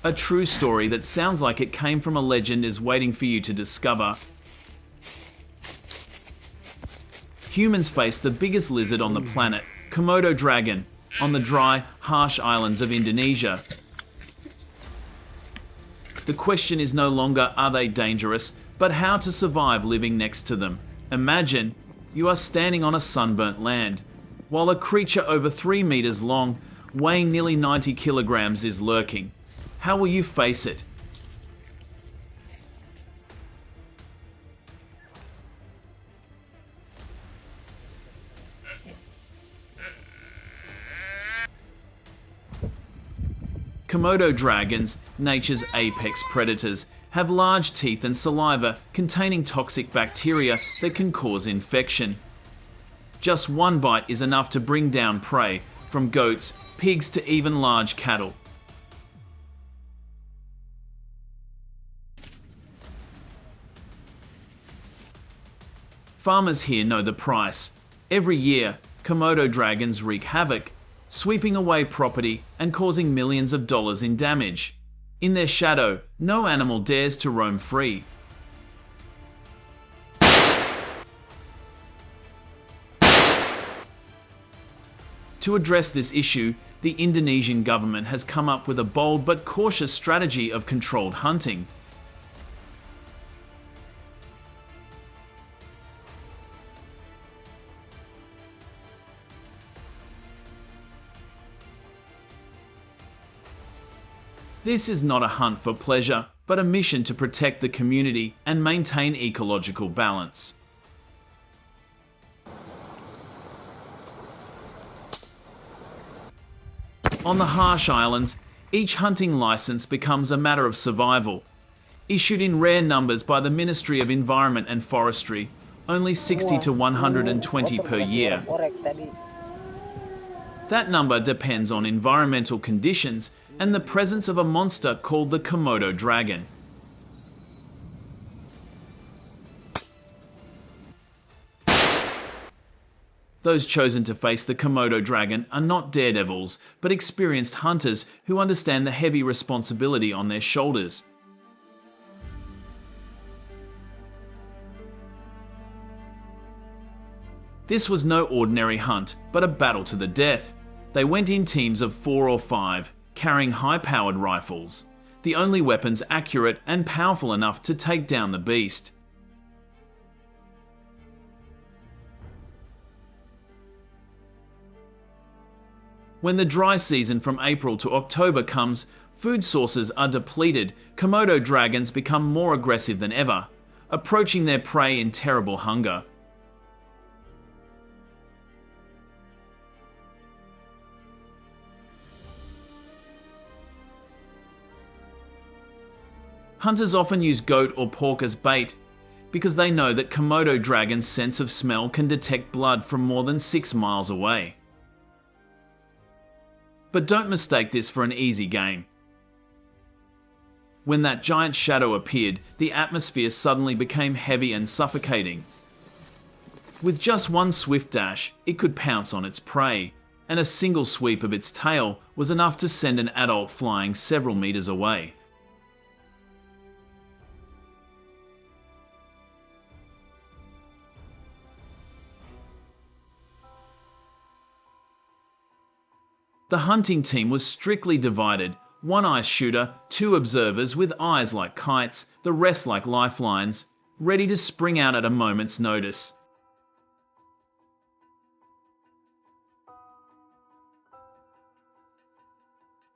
A true story that sounds like it came from a legend is waiting for you to discover. Humans face the biggest lizard on the planet, Komodo dragon, on the dry, harsh islands of Indonesia. The question is no longer are they dangerous, but how to survive living next to them. Imagine you are standing on a sunburnt land, while a creature over 3 meters long, weighing nearly 90 kilograms is lurking. How will you face it? Komodo dragons, nature's apex predators, have large teeth and saliva containing toxic bacteria that can cause infection. Just one bite is enough to bring down prey, from goats, pigs to even large cattle. Farmers here know the price. Every year, Komodo dragons wreak havoc, sweeping away property and causing millions of dollars in damage. In their shadow, no animal dares to roam free. To address this issue, the Indonesian government has come up with a bold but cautious strategy of controlled hunting. This is not a hunt for pleasure, but a mission to protect the community and maintain ecological balance. On the harsh islands, each hunting license becomes a matter of survival. Issued in rare numbers by the Ministry of Environment and Forestry, only 60 to 120 per year. That number depends on environmental conditions and the presence of a monster called the Komodo dragon. Those chosen to face the Komodo dragon are not daredevils, but experienced hunters who understand the heavy responsibility on their shoulders. This was no ordinary hunt, but a battle to the death. They went in teams of 4 or 5, carrying high-powered rifles, the only weapons accurate and powerful enough to take down the beast. When the dry season from April to October comes, food sources are depleted, Komodo dragons become more aggressive than ever, approaching their prey in terrible hunger. Hunters often use goat or pork as bait, because they know that Komodo dragons' sense of smell can detect blood from more than 6 miles away. But don't mistake this for an easy game. When that giant shadow appeared, the atmosphere suddenly became heavy and suffocating. With just one swift dash, it could pounce on its prey, and a single sweep of its tail was enough to send an adult flying several meters away. The hunting team was strictly divided. One ice shooter, 2 observers with eyes like kites, the rest like lifelines, ready to spring out at a moment's notice.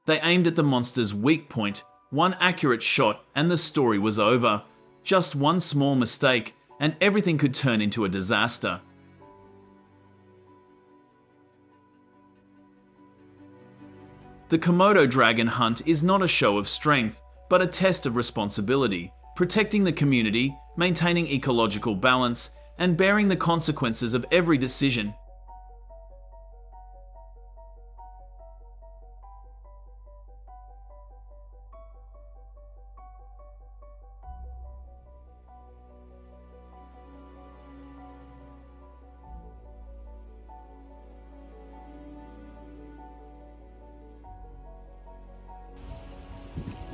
They aimed at the monster's weak point, one accurate shot and the story was over. Just one small mistake and everything could turn into a disaster. The Komodo dragon hunt is not a show of strength, but a test of responsibility, protecting the community, maintaining ecological balance, and bearing the consequences of every decision.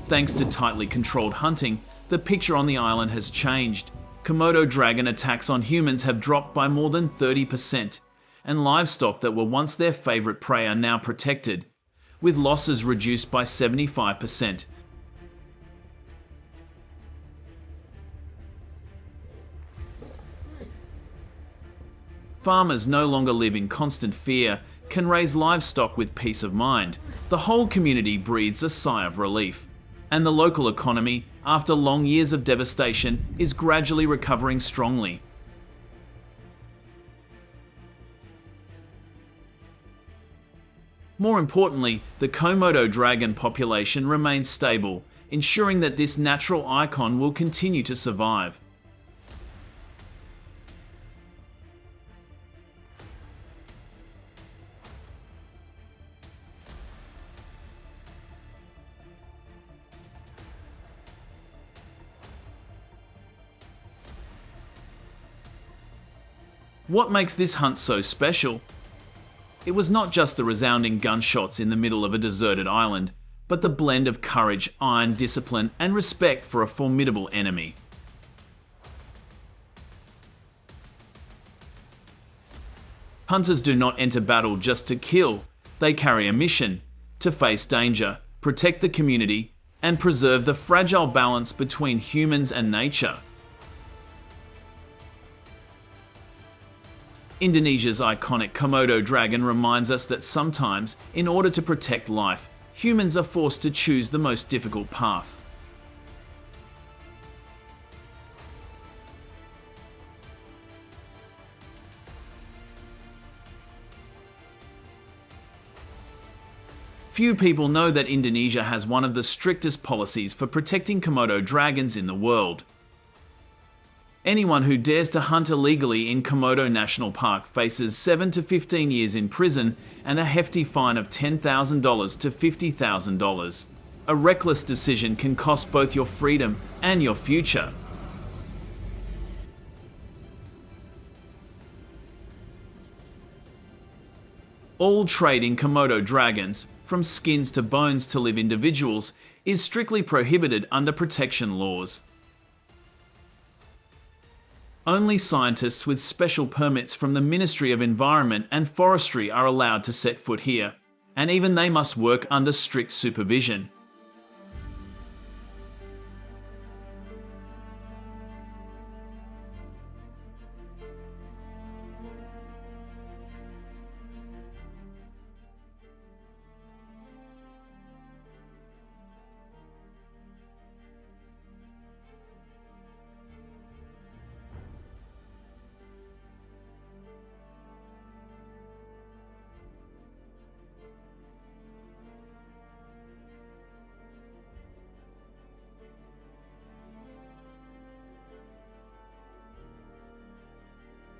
Thanks to tightly controlled hunting, the picture on the island has changed. Komodo dragon attacks on humans have dropped by more than 30%, and livestock that were once their favorite prey are now protected, with losses reduced by 75%. Farmers no longer live in constant fear, can raise livestock with peace of mind. The whole community breathes a sigh of relief. And the local economy, after long years of devastation, is gradually recovering strongly. More importantly, the Komodo dragon population remains stable, ensuring that this natural icon will continue to survive. What makes this hunt so special? It was not just the resounding gunshots in the middle of a deserted island, but the blend of courage, iron discipline, and respect for a formidable enemy. Hunters do not enter battle just to kill. They carry a mission: to face danger, protect the community, and preserve the fragile balance between humans and nature. Indonesia's iconic Komodo dragon reminds us that sometimes, in order to protect life, humans are forced to choose the most difficult path. Few people know that Indonesia has one of the strictest policies for protecting Komodo dragons in the world. Anyone who dares to hunt illegally in Komodo National Park faces 7 to 15 years in prison and a hefty fine of $10,000 to $50,000. A reckless decision can cost both your freedom and your future. All trade in Komodo dragons, from skins to bones to live individuals, is strictly prohibited under protection laws. Only scientists with special permits from the Ministry of Environment and Forestry are allowed to set foot here, and even they must work under strict supervision.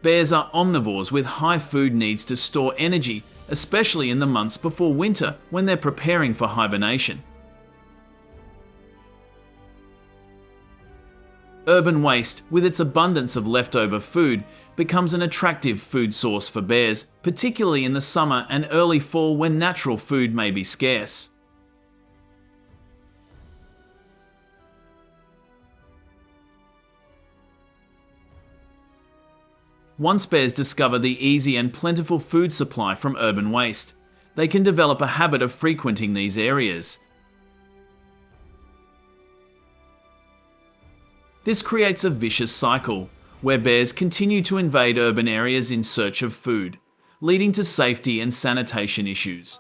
Bears are omnivores with high food needs to store energy, especially in the months before winter when they're preparing for hibernation. Urban waste, with its abundance of leftover food, becomes an attractive food source for bears, particularly in the summer and early fall when natural food may be scarce. Once bears discover the easy and plentiful food supply from urban waste, they can develop a habit of frequenting these areas. This creates a vicious cycle, where bears continue to invade urban areas in search of food, leading to safety and sanitation issues.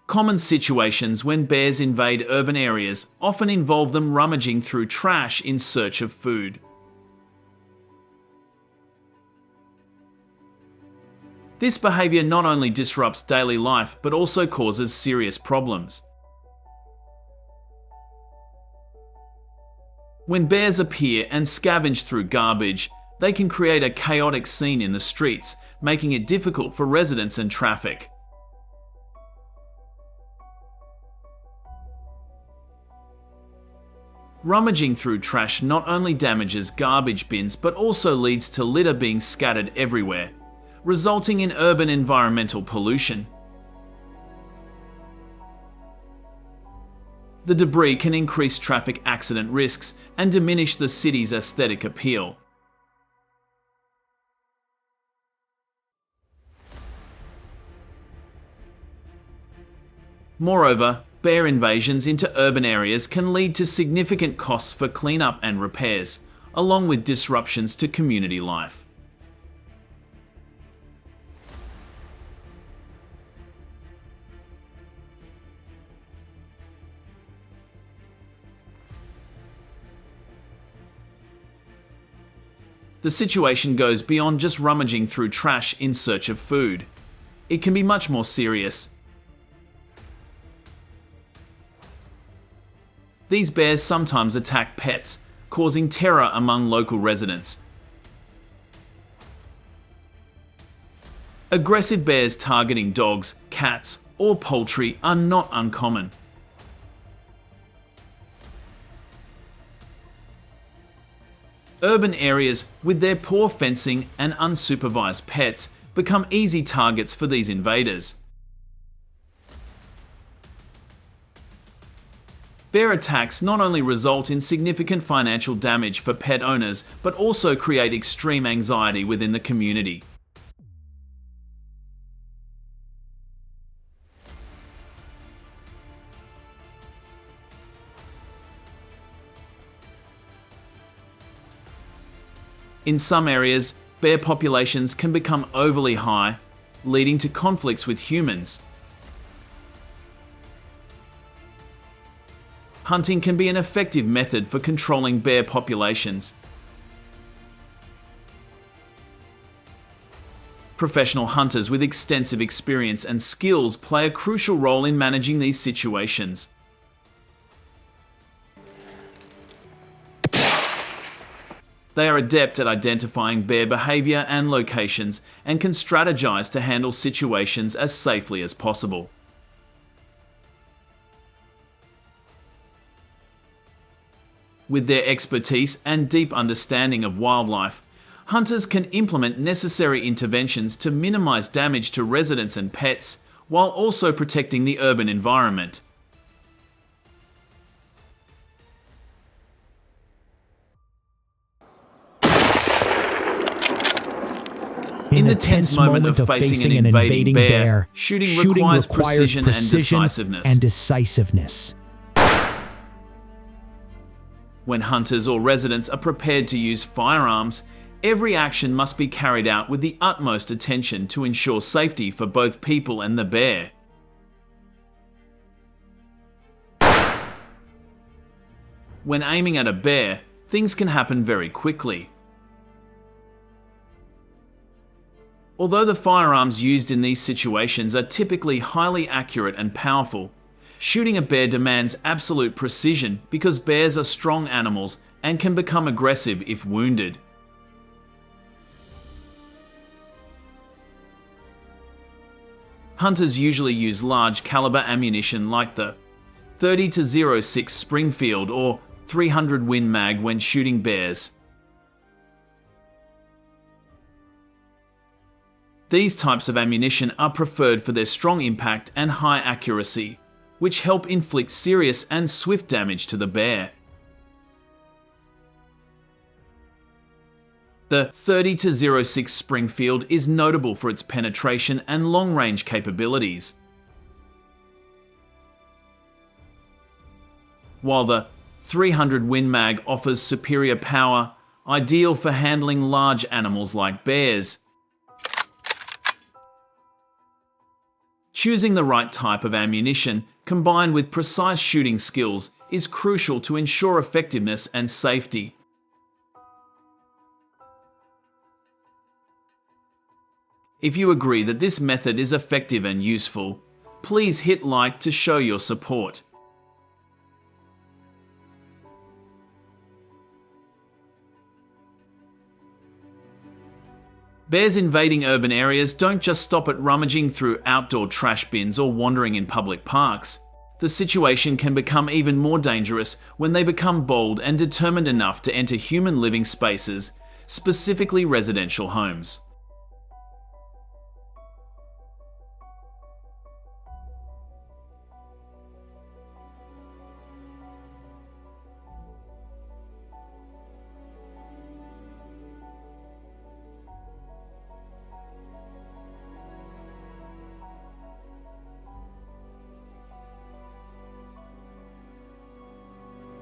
Common situations when bears invade urban areas often involve them rummaging through trash in search of food. This behavior not only disrupts daily life but also causes serious problems. When bears appear and scavenge through garbage, they can create a chaotic scene in the streets, making it difficult for residents and traffic. Rummaging through trash not only damages garbage bins but also leads to litter being scattered everywhere, resulting in urban environmental pollution. The debris can increase traffic accident risks and diminish the city's aesthetic appeal. Moreover, bear invasions into urban areas can lead to significant costs for cleanup and repairs, along with disruptions to community life. The situation goes beyond just rummaging through trash in search of food. It can be much more serious. These bears sometimes attack pets, causing terror among local residents. Aggressive bears targeting dogs, cats, or poultry are not uncommon. Urban areas with their poor fencing and unsupervised pets become easy targets for these invaders. Bear attacks not only result in significant financial damage for pet owners, but also create extreme anxiety within the community. In some areas, bear populations can become overly high, leading to conflicts with humans. Hunting can be an effective method for controlling bear populations. Professional hunters with extensive experience and skills play a crucial role in managing these situations. They are adept at identifying bear behavior and locations and can strategize to handle situations as safely as possible. With their expertise and deep understanding of wildlife, hunters can implement necessary interventions to minimize damage to residents and pets, while also protecting the urban environment. In the tense moment of facing an invading bear, shooting requires precision and decisiveness. When hunters or residents are prepared to use firearms, every action must be carried out with the utmost attention to ensure safety for both people and the bear. When aiming at a bear, things can happen very quickly. Although the firearms used in these situations are typically highly accurate and powerful, shooting a bear demands absolute precision because bears are strong animals and can become aggressive if wounded. Hunters usually use large caliber ammunition like the 30-06 Springfield or 300 Win Mag when shooting bears. These types of ammunition are preferred for their strong impact and high accuracy, which help inflict serious and swift damage to the bear. The 30-06 Springfield is notable for its penetration and long-range capabilities, while the 300 Win Mag offers superior power, ideal for handling large animals like bears. Choosing the right type of ammunition, combined with precise shooting skills, is crucial to ensure effectiveness and safety. If you agree that this method is effective and useful, please hit like to show your support. Bears invading urban areas don't just stop at rummaging through outdoor trash bins or wandering in public parks. The situation can become even more dangerous when they become bold and determined enough to enter human living spaces, specifically residential homes.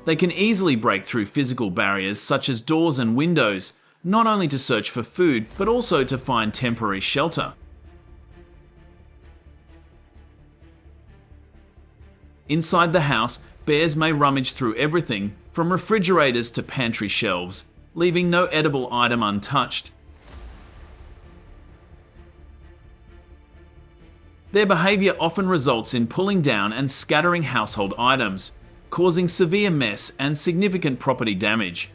They can easily break through physical barriers such as doors and windows, not only to search for food, but also to find temporary shelter. Inside the house, bears may rummage through everything from refrigerators to pantry shelves, leaving no edible item untouched. Their behavior often results in pulling down and scattering household items, causing severe mess and significant property damage.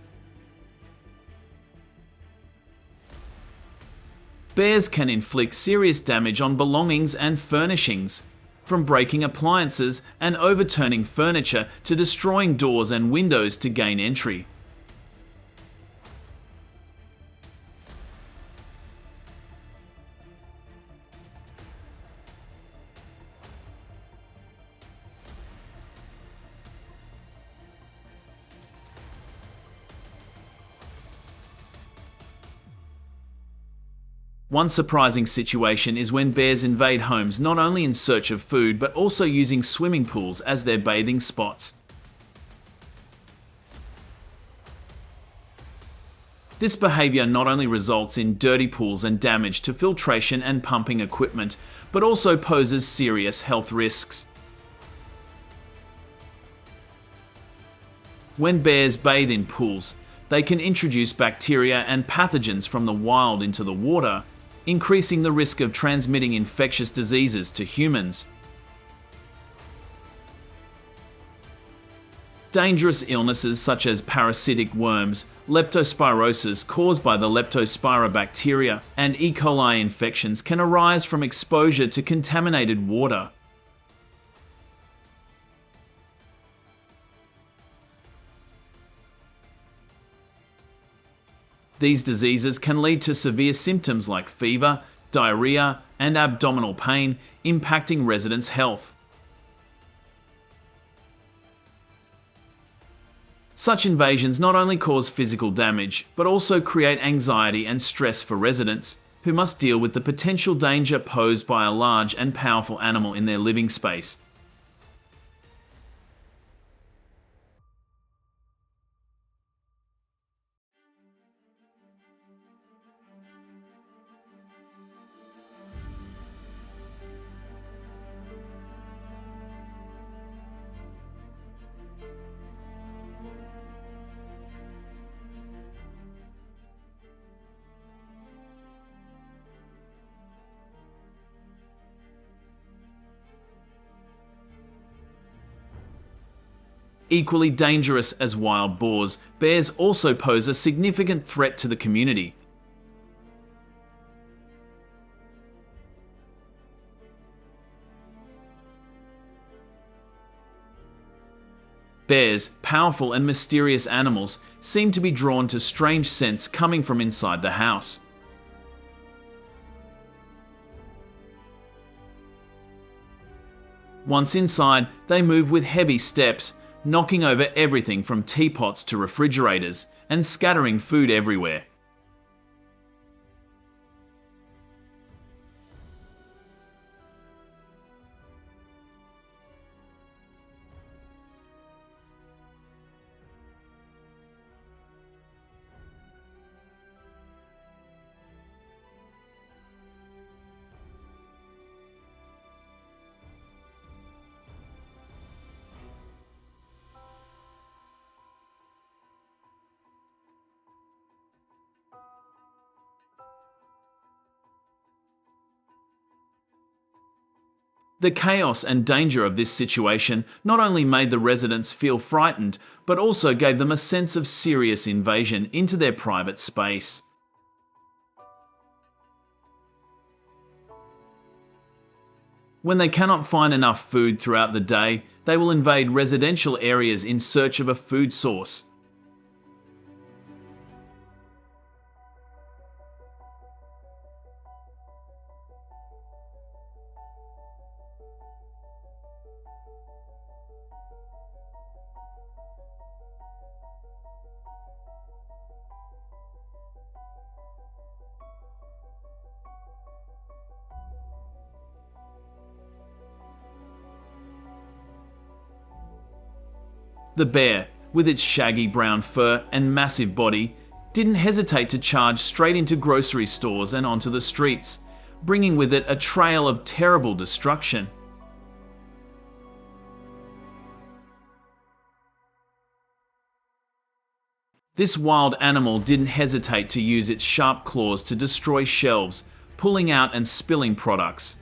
Bears can inflict serious damage on belongings and furnishings, from breaking appliances and overturning furniture to destroying doors and windows to gain entry. One surprising situation is when bears invade homes not only in search of food but also using swimming pools as their bathing spots. This behavior not only results in dirty pools and damage to filtration and pumping equipment, but also poses serious health risks. When bears bathe in pools, they can introduce bacteria and pathogens from the wild into the water, increasing the risk of transmitting infectious diseases to humans. Dangerous illnesses such as parasitic worms, leptospirosis caused by the leptospira bacteria, and E. coli infections can arise from exposure to contaminated water. These diseases can lead to severe symptoms like fever, diarrhea, and abdominal pain, impacting residents' health. Such invasions not only cause physical damage, but also create anxiety and stress for residents, who must deal with the potential danger posed by a large and powerful animal in their living space. Equally dangerous as wild boars, bears also pose a significant threat to the community. Bears, powerful and mysterious animals, seem to be drawn to strange scents coming from inside the house. Once inside, they move with heavy steps, knocking over everything from teapots to refrigerators, and scattering food everywhere. The chaos and danger of this situation not only made the residents feel frightened, but also gave them a sense of serious invasion into their private space. When they cannot find enough food throughout the day, they will invade residential areas in search of a food source. The bear, with its shaggy brown fur and massive body, didn't hesitate to charge straight into grocery stores and onto the streets, bringing with it a trail of terrible destruction. This wild animal didn't hesitate to use its sharp claws to destroy shelves, pulling out and spilling products.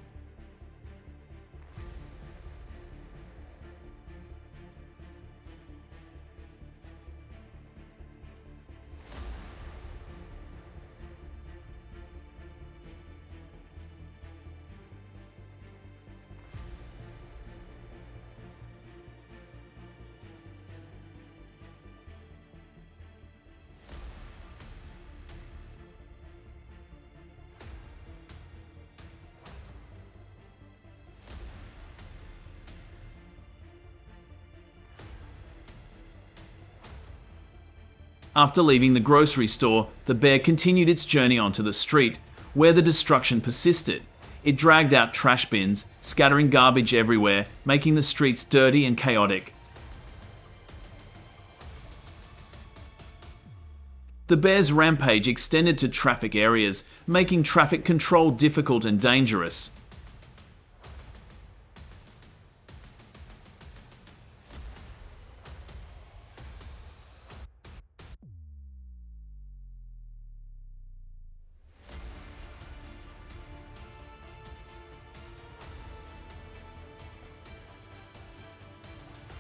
After leaving the grocery store, the bear continued its journey onto the street, where the destruction persisted. It dragged out trash bins, scattering garbage everywhere, making the streets dirty and chaotic. The bear's rampage extended to traffic areas, making traffic control difficult and dangerous.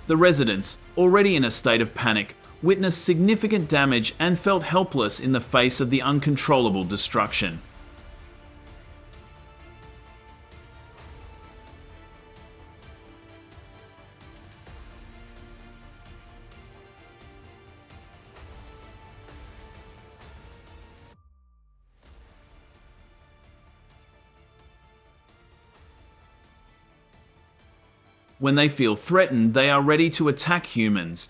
The residents, already in a state of panic, witnessed significant damage and felt helpless in the face of the uncontrollable destruction. When they feel threatened, they are ready to attack humans.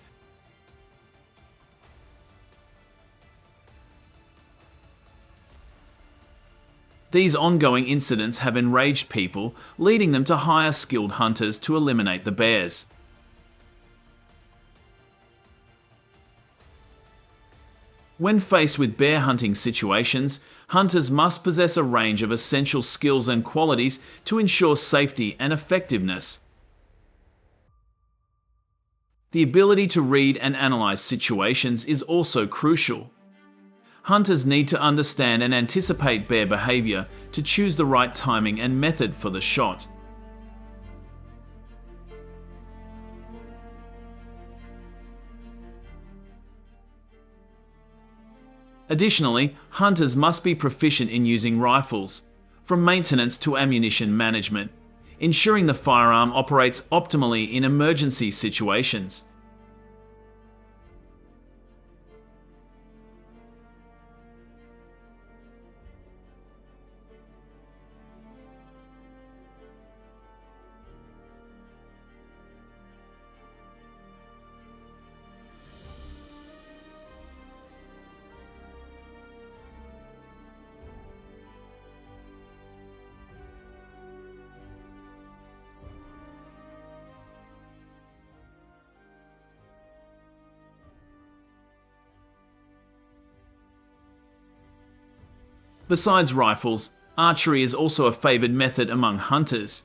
These ongoing incidents have enraged people, leading them to hire skilled hunters to eliminate the bears. When faced with bear hunting situations, hunters must possess a range of essential skills and qualities to ensure safety and effectiveness. The ability to read and analyze situations is also crucial. Hunters need to understand and anticipate bear behavior to choose the right timing and method for the shot. Additionally, hunters must be proficient in using rifles, from maintenance to ammunition management, ensuring the firearm operates optimally in emergency situations. Besides rifles, archery is also a favored method among hunters.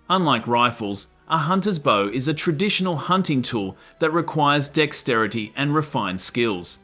Unlike rifles, a hunter's bow is a traditional hunting tool that requires dexterity and refined skills.